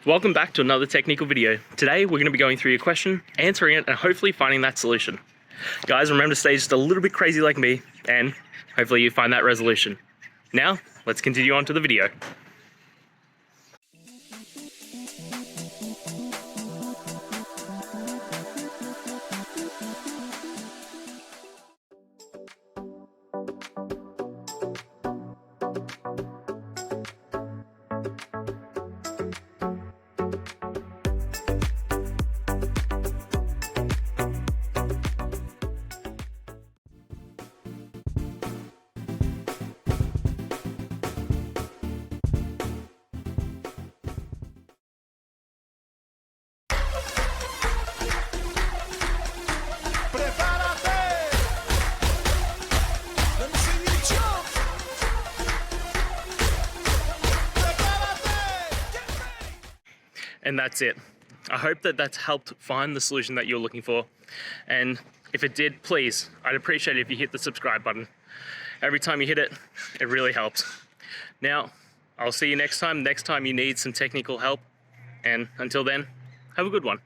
Welcome back to another technical video. Today we're going to be going through your question, answering it, and hopefully finding that solution. Guys, remember to stay just a little bit crazy like me, and hopefully you find that resolution. Now, let's continue on to the video. And that's it. I hope that that's helped find the solution that you're looking for. And if it did, please, I'd appreciate it if you hit the subscribe button. Every time you hit it, it really helps. Now, I'll see you next time you need some technical help. And until then, have a good one.